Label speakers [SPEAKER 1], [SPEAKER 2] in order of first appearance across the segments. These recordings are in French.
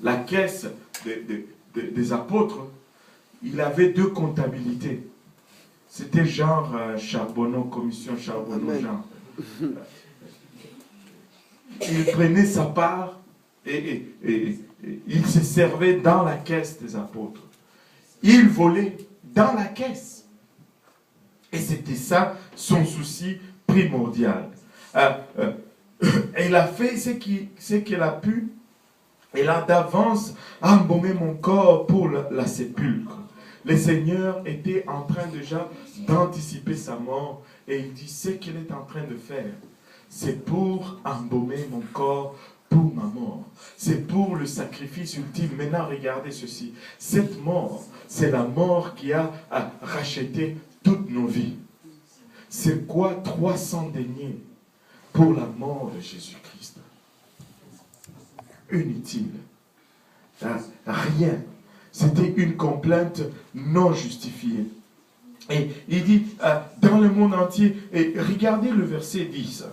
[SPEAKER 1] la caisse des apôtres, il avait 2 comptabilités. C'était genre Charbonneau, commission Charbonneau, genre. Il prenait sa part et il se servait dans la caisse des apôtres. Il volait dans la caisse. Et c'était ça son souci primordial. Elle a fait ce qu'elle a pu. Elle a d'avance embaumé mon corps pour la sépulcre. Le Seigneur était en train déjà d'anticiper sa mort. Et il dit, ce qu'il est en train de faire, c'est pour embaumer mon corps pour ma mort. C'est pour le sacrifice ultime. Maintenant, regardez ceci. Cette mort, c'est la mort qui a racheté toutes nos vies. C'est quoi 300 deniers pour la mort de Jésus-Christ? Inutile. Rien. C'était une complainte non justifiée. Et il dit, dans le monde entier, et regardez le verset 10.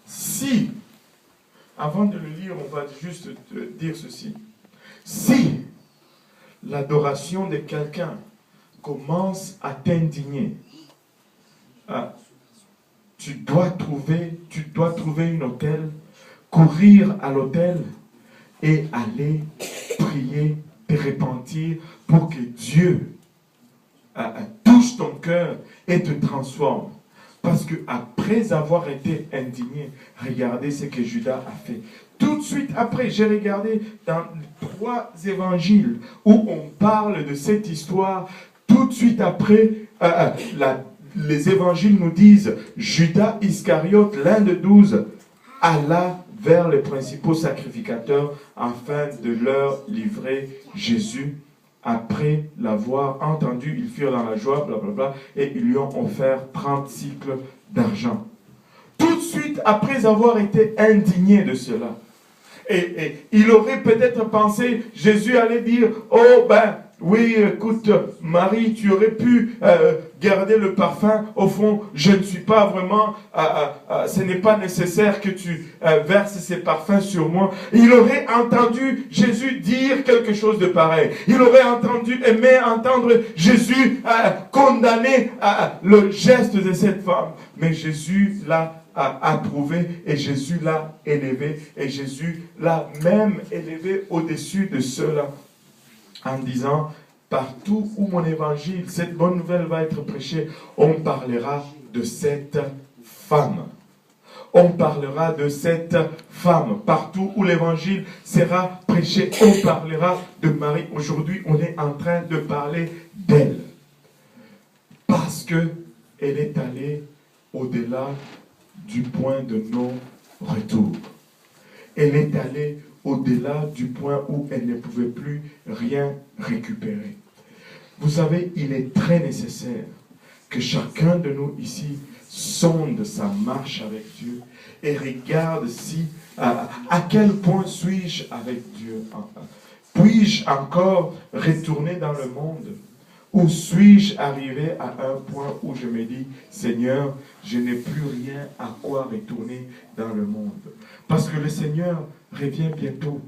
[SPEAKER 1] Si, avant de le lire, on va juste dire ceci. Si l'adoration de quelqu'un commence à t'indigner, tu dois trouver une autel, courir à l'autel et aller prier, te repentir pour que Dieu touche ton cœur et te transforme. Parce que après avoir été indigné, regardez ce que Judas a fait. Tout de suite après, j'ai regardé dans 3 évangiles où on parle de cette histoire. Tout de suite après, les évangiles nous disent, Judas Iscariote, l'un des 12, alla vers les principaux sacrificateurs afin de leur livrer Jésus. Après l'avoir entendu, ils furent dans la joie, blablabla, et ils lui ont offert 30 cycles d'argent. Tout de suite après avoir été indigné de cela. Et il aurait peut-être pensé, Jésus allait dire, oh ben, oui, écoute, Marie, tu aurais pu garder le parfum. Au fond, je ne suis pas vraiment, ce n'est pas nécessaire que tu verses ces parfums sur moi. Il aurait entendu Jésus dire quelque chose de pareil. Il aurait aimé entendre Jésus condamner le geste de cette femme. Mais Jésus l'a approuvé et Jésus l'a élevé. Et Jésus l'a même élevé au-dessus de cela. En disant, partout où mon évangile, cette bonne nouvelle va être prêchée, on parlera de cette femme. On parlera de cette femme. Partout où l'évangile sera prêché, on parlera de Marie. Aujourd'hui, on est en train de parler d'elle. Parce qu'elle est allée au-delà du point de non-retour. Elle est allée au-delà du point où elle ne pouvait plus rien récupérer. Vous savez, il est très nécessaire que chacun de nous ici sonde sa marche avec Dieu et regarde si, à quel point suis-je avec Dieu. Puis-je encore retourner dans le monde? Ou suis-je arrivé à un point où je me dis, Seigneur, je n'ai plus rien à quoi retourner dans le monde. Parce que le Seigneur revient bientôt.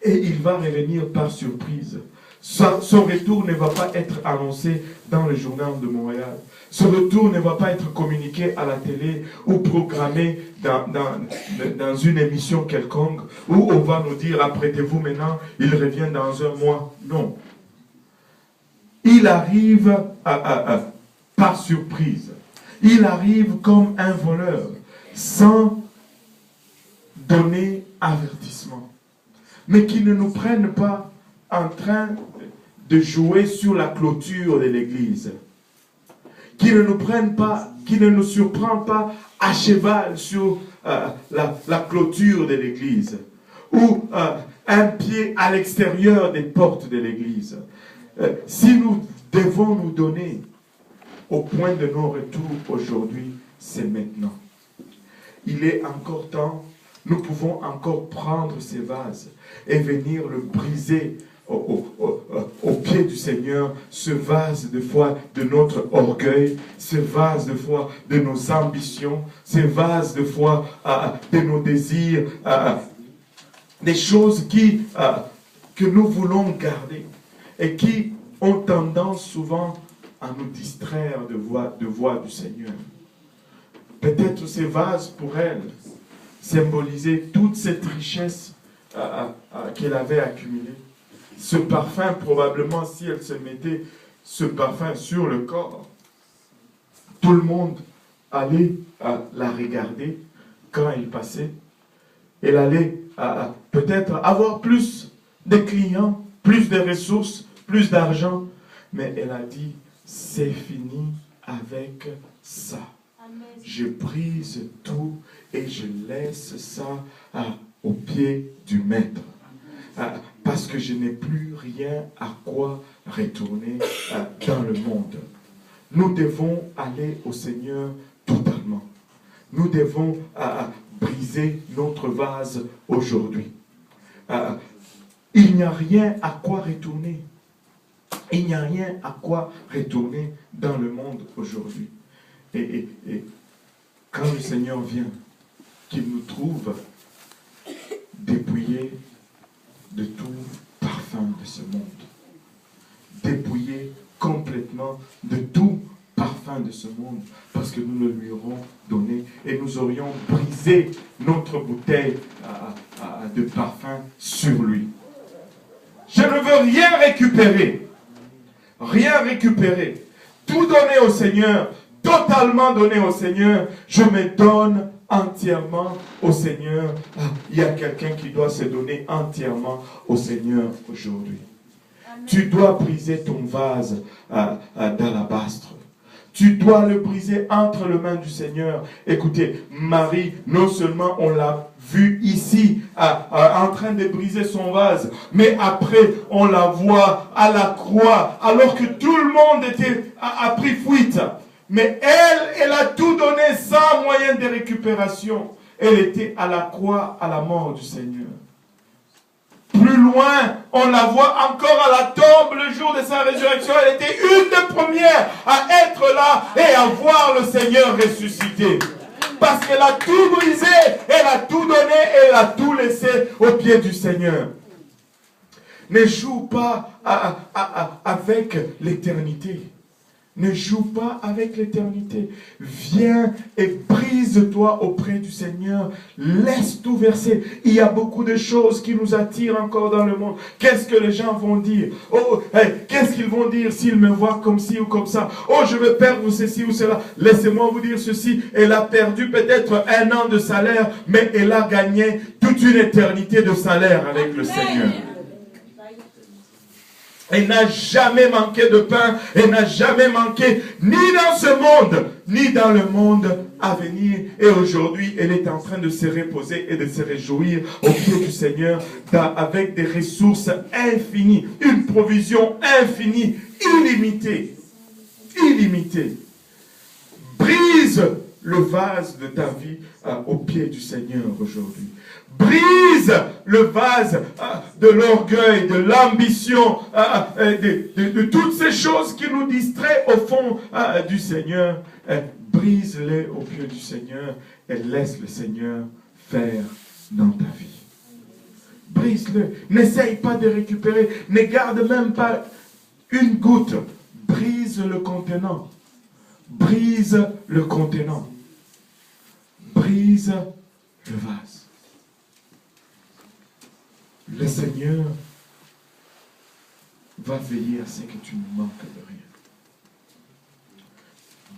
[SPEAKER 1] Et il va revenir par surprise. Son retour ne va pas être annoncé dans le journal de Montréal. Son retour ne va pas être communiqué à la télé ou programmé dans une émission quelconque où on va nous dire, apprêtez-vous maintenant, il revient dans un mois. Non. Il arrive par surprise. Il arrive comme un voleur, sans donner avertissement. Mais qu'il ne nous prenne pas en train de jouer sur la clôture de l'église. Qu'il ne nous prenne pas, qu'il ne nous surprend pas à cheval sur la clôture de l'église. Ou un pied à l'extérieur des portes de l'église. Si nous devons nous donner au point de non-retour aujourd'hui, c'est maintenant. Il est encore temps, nous pouvons encore prendre ces vases et venir le briser au pied du Seigneur ce vase de foi de notre orgueil, ce vase de foi de nos ambitions, ce vase de foi de nos désirs, des choses que nous voulons garder et qui ont tendance souvent à nous distraire de voix du Seigneur. Peut-être ces vases pourraient symboliser toute cette richesse qu'elle avait accumulée. Ce parfum, probablement, si elle se mettait ce parfum sur le corps, tout le monde allait la regarder quand elle passait. Elle allait peut-être avoir plus de clients, plus de ressources, plus d'argent. Mais elle a dit, c'est fini avec ça. Je brise tout et je laisse ça au pied du maître. Parce que je n'ai plus rien à quoi retourner dans le monde. Nous devons aller au Seigneur totalement. Nous devons briser notre vase aujourd'hui. Il n'y a rien à quoi retourner. Il n'y a rien à quoi retourner dans le monde aujourd'hui. Et quand le Seigneur vient, qu'il nous trouve dépouillés de tout parfum de ce monde, dépouillés complètement de tout parfum de ce monde, parce que nous le lui aurons donné et nous aurions brisé notre bouteille de parfum sur lui. Je ne veux rien récupérer. Rien récupérer. Tout donner au Seigneur, totalement donner au Seigneur. Je me donne entièrement au Seigneur. Il y a quelqu'un qui doit se donner entièrement au Seigneur aujourd'hui. Tu dois briser ton vase d'alabastre. Tu dois le briser entre les mains du Seigneur. Écoutez, Marie, non seulement on l'a vu ici en train de briser son vase, mais après on la voit à la croix, alors que tout le monde a pris fuite. Mais elle a tout donné sans moyen de récupération. Elle était à la croix, à la mort du Seigneur. Plus loin, on la voit encore à la tombe le jour de sa résurrection. Elle était une des premières à être là et à voir le Seigneur ressuscité. Parce qu'elle a tout brisé, elle a tout donné, elle a tout laissé au pied du Seigneur. Ne joue pas avec l'éternité. Ne joue pas avec l'éternité. Viens et brise-toi auprès du Seigneur. Laisse tout verser. Il y a beaucoup de choses qui nous attirent encore dans le monde. Qu'est-ce que les gens vont dire? Oh, hey, qu'est-ce qu'ils vont dire s'ils me voient comme ci ou comme ça? Oh, je vais perdre ceci ou cela. Laissez-moi vous dire ceci. Elle a perdu peut-être 1 an de salaire, mais elle a gagné toute une éternité de salaire avec le Seigneur. Elle n'a jamais manqué de pain, elle n'a jamais manqué ni dans ce monde, ni dans le monde à venir. Et aujourd'hui, elle est en train de se reposer et de se réjouir au pied du Seigneur avec des ressources infinies, une provision infinie, illimitée. Illimitée. Brise le vase de ta vie au pied du Seigneur aujourd'hui. Brise le vase de l'orgueil, de l'ambition, de toutes ces choses qui nous distraient au fond du Seigneur. Brise-les au pied du Seigneur et laisse le Seigneur faire dans ta vie. Brise-le. N'essaye pas de récupérer. Ne garde même pas une goutte. Brise le contenant. Brise le contenant. Brise le vase. Le Seigneur va veiller à ce que tu ne manques de rien.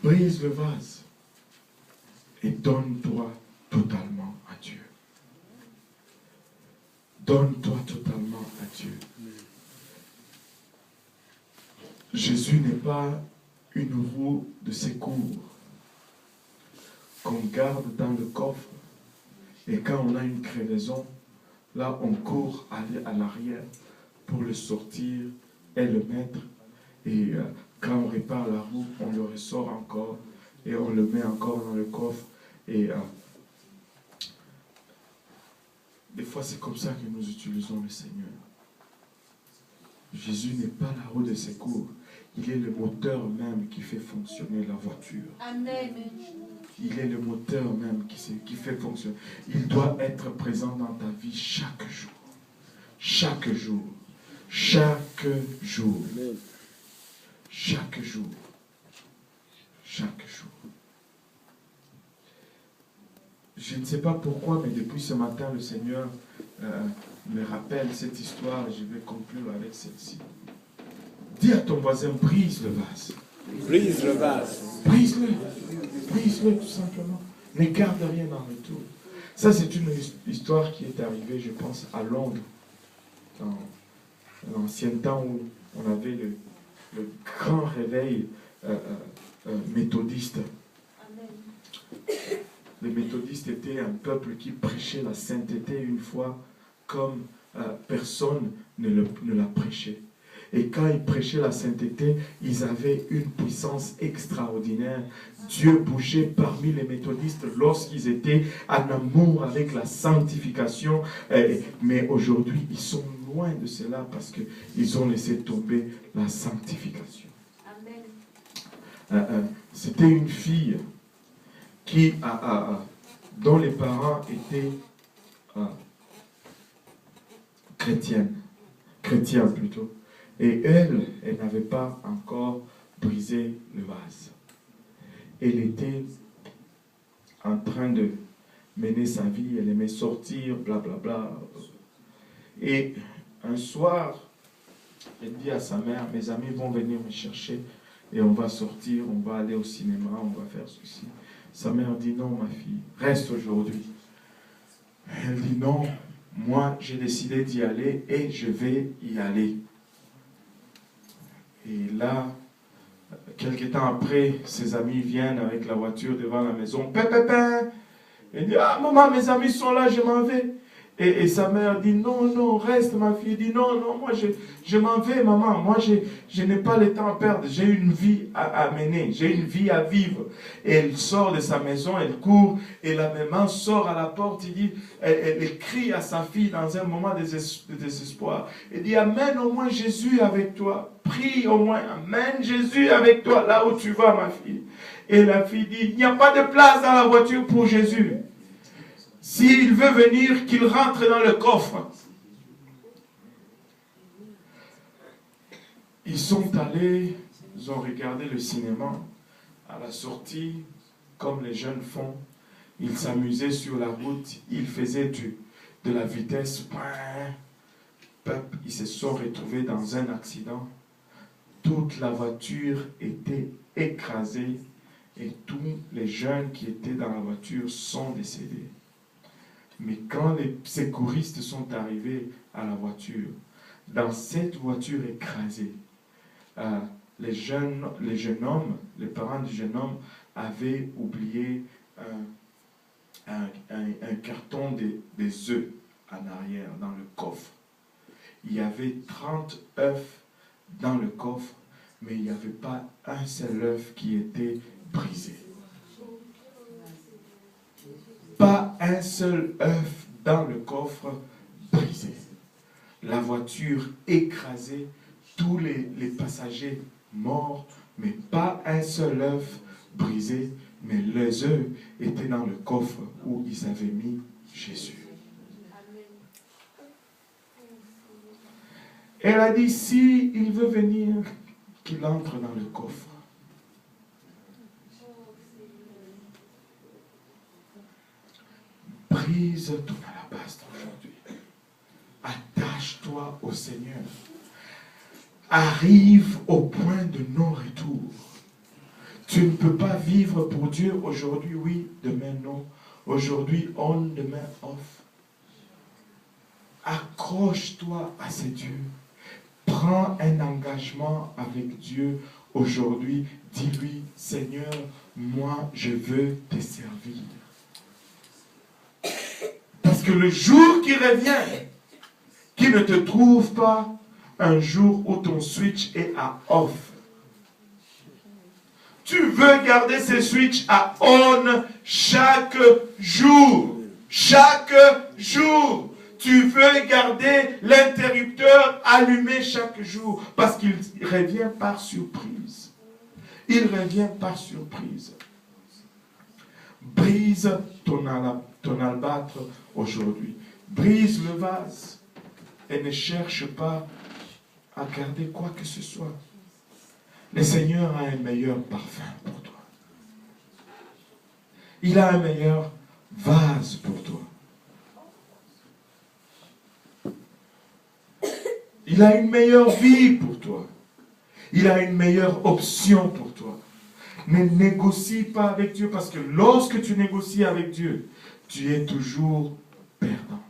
[SPEAKER 1] Brise le vase et donne-toi totalement à Dieu. Donne-toi totalement à Dieu. Jésus n'est pas une roue de secours qu'on garde dans le coffre et quand on a une crevaison, là, on court à l'arrière pour le sortir et le mettre. Et quand on répare la roue, on le ressort encore et on le met encore dans le coffre. Et des fois, c'est comme ça que nous utilisons le Seigneur. Jésus n'est pas la roue de secours. Il est le moteur même qui fait fonctionner la voiture.
[SPEAKER 2] Amen.
[SPEAKER 1] Il est le moteur même qui fait fonctionner. Il doit être présent dans ta vie chaque jour. Chaque jour. Chaque jour. Chaque jour. Chaque jour. Je ne sais pas pourquoi, mais depuis ce matin, le Seigneur me rappelle cette histoire et je vais conclure avec celle-ci. Dis à ton voisin, brise le vase.
[SPEAKER 3] Brise le vase.
[SPEAKER 1] Brise-le. Brise-le tout simplement. Ne garde rien en retour. Ça, c'est une histoire qui est arrivée, je pense, à Londres, dans l'ancien temps où on avait le grand réveil méthodiste. Les méthodistes étaient un peuple qui prêchait la sainteté une fois comme personne ne la prêchait. Et quand ils prêchaient la sainteté, ils avaient une puissance extraordinaire. Dieu bougeait parmi les méthodistes lorsqu'ils étaient en amour avec la sanctification. Mais aujourd'hui, ils sont loin de cela parce qu'ils ont laissé tomber la sanctification. Amen. C'était une fille dont les parents étaient chrétiens plutôt. Et elle n'avait pas encore brisé le vase. Elle était en train de mener sa vie, elle aimait sortir, blablabla. Et un soir, elle dit à sa mère, mes amis vont venir me chercher et on va sortir, on va aller au cinéma, on va faire ceci. Sa mère dit, non ma fille, reste aujourd'hui. Elle dit, non, moi j'ai décidé d'y aller et je vais y aller. Et là, quelques temps après, ses amis viennent avec la voiture devant la maison. Pépépin. Elle dit, ah maman, mes amis sont là, je m'en vais. Et sa mère dit, non, non, reste ma fille. Elle dit, non, non, moi je m'en vais maman. Moi je n'ai pas le temps à perdre. J'ai une vie à mener, j'ai une vie à vivre. Et elle sort de sa maison, elle court. Et la maman sort à la porte, elle crie à sa fille dans un moment de désespoir. Elle dit, amène au moins Jésus avec toi. Prie au moins, amène Jésus avec toi là où tu vas ma fille. Et la fille dit, il n'y a pas de place dans la voiture pour Jésus. S'il veut venir, qu'il rentre dans le coffre. Ils sont allés, ils ont regardé le cinéma. À la sortie, comme les jeunes font, ils s'amusaient sur la route, ils faisaient de la vitesse. Ils se sont retrouvés dans un accident. Toute la voiture était écrasée et tous les jeunes qui étaient dans la voiture sont décédés. Mais quand les secouristes sont arrivés à la voiture, dans cette voiture écrasée, les jeunes hommes, les parents du jeune homme avaient oublié un carton des œufs en arrière, dans le coffre. Il y avait 30 œufs dans le coffre, mais il n'y avait pas un seul œuf qui était brisé. Pas un seul œuf dans le coffre brisé. La voiture écrasée, tous les passagers morts, mais pas un seul œuf brisé, mais les œufs étaient dans le coffre où ils avaient mis Jésus. Elle a dit, si il veut venir, qu'il entre dans le coffre. Brise ton alabastre aujourd'hui. Attache-toi au Seigneur. Arrive au point de non-retour. Tu ne peux pas vivre pour Dieu aujourd'hui, oui, demain non. Aujourd'hui on, demain off. Accroche-toi à ces dieux. Prends un engagement avec Dieu aujourd'hui. Dis-lui, Seigneur, moi je veux te servir. Parce que le jour qui revient, qui ne te trouve pas un jour où ton switch est à off. Tu veux garder ce switch à on chaque jour. Chaque jour. tu veux garder l'interrupteur allumé chaque jour parce qu'il revient par surprise. Il revient par surprise. Brise ton albâtre aujourd'hui. Brise le vase et ne cherche pas à garder quoi que ce soit. Le Seigneur a un meilleur parfum pour toi. Il a un meilleur vase pour toi. Il a une meilleure vie pour toi. Il a une meilleure option pour toi. Ne négocie pas avec Dieu parce que lorsque tu négocies avec Dieu, tu es toujours perdant.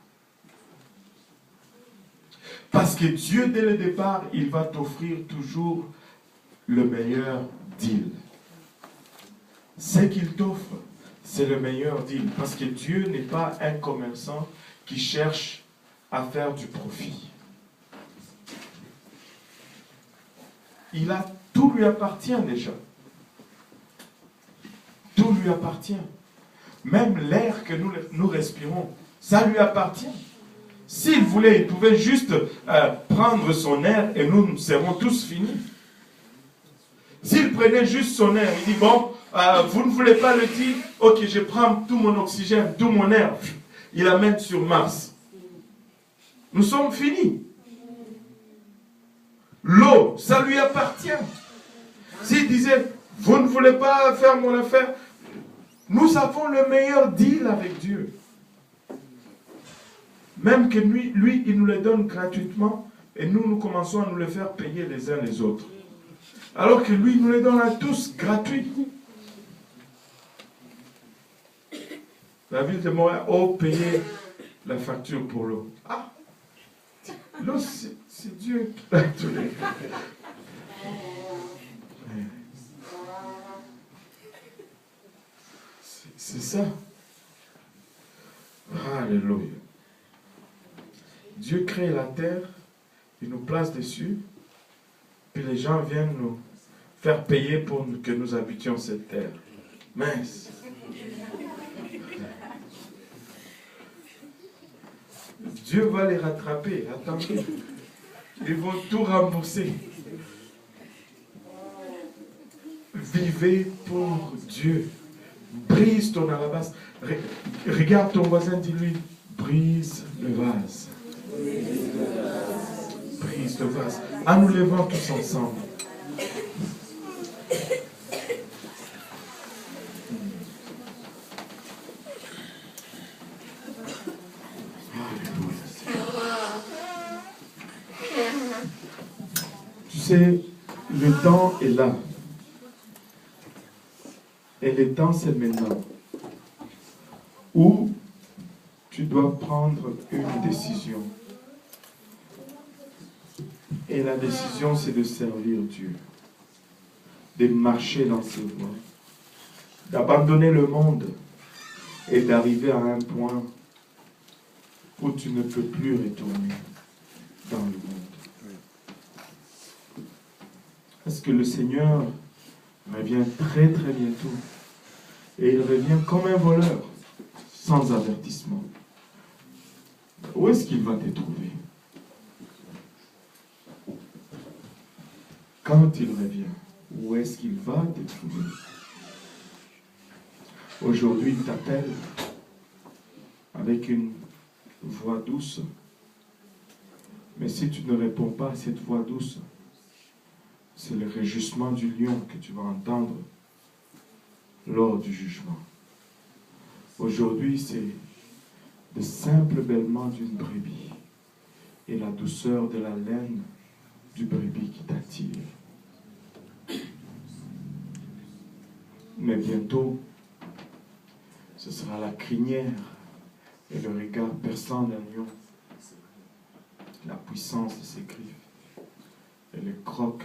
[SPEAKER 1] Parce que Dieu, dès le départ, il va t'offrir toujours le meilleur deal. Ce qu'il t'offre, c'est le meilleur deal. Parce que Dieu n'est pas un commerçant qui cherche à faire du profit. Tout lui appartient déjà. Tout lui appartient. Même l'air que nous respirons, ça lui appartient. S'il voulait, il pouvait juste prendre son air et nous serons tous finis. S'il prenait juste son air, il dit, bon, vous ne voulez pas le dire, ok, je prends tout mon oxygène, tout mon air, il l'amène sur Mars. Nous sommes finis. L'eau, ça lui appartient. S'il disait, vous ne voulez pas faire mon affaire, nous avons le meilleur deal avec Dieu. Même que lui, il nous le donne gratuitement et nous commençons à nous le faire payer les uns les autres. Alors que lui, il nous les donne à tous gratuits. La ville de Montréal a payé la facture pour l'eau. Ah, l'eau, c'est Dieu qui a tous les... C'est ça. Alléluia. Dieu crée la terre, il nous place dessus, puis les gens viennent nous faire payer pour que nous habitions cette terre. Mince. Dieu va les rattraper, attendez. Ils vont tout rembourser. Vivez pour Dieu. Brise ton alabaste. Regarde ton voisin, dis-lui, brise le vase. Brise le vase. En nous levant tous ensemble. Tu sais, le temps est là. Et le temps, c'est maintenant. Où tu dois prendre une décision. Et la décision, c'est de servir Dieu. De marcher dans ses voies. D'abandonner le monde. Et d'arriver à un point où tu ne peux plus retourner dans le monde. Parce que le Seigneur revient très très bientôt. Et il revient comme un voleur, sans avertissement. Où est-ce qu'il va te trouver? Quand il revient, où est-ce qu'il va te trouver? Aujourd'hui, il t'appelle avec une voix douce. Mais si tu ne réponds pas à cette voix douce, c'est le rugissement du lion que tu vas entendre lors du jugement. Aujourd'hui, c'est le simple bêlement d'une brebis et la douceur de la laine du brebis qui t'attire. Mais bientôt, ce sera la crinière et le regard perçant d'un lion, la puissance de ses griffes et le croc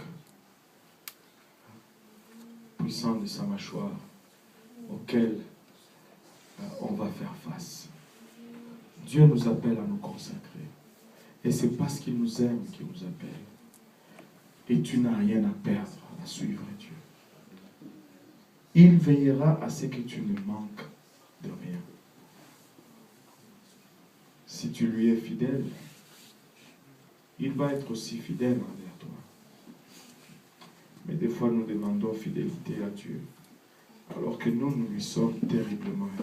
[SPEAKER 1] puissant de sa mâchoire auquel on va faire face. Dieu nous appelle à nous consacrer. Et c'est parce qu'il nous aime qu'il nous appelle. Et tu n'as rien à perdre à suivre Dieu. Il veillera à ce que tu ne manques de rien. si tu lui es fidèle, il va être aussi fidèle envers toi. Mais des fois, nous demandons fidélité à Dieu, alors que nous lui sommes terriblement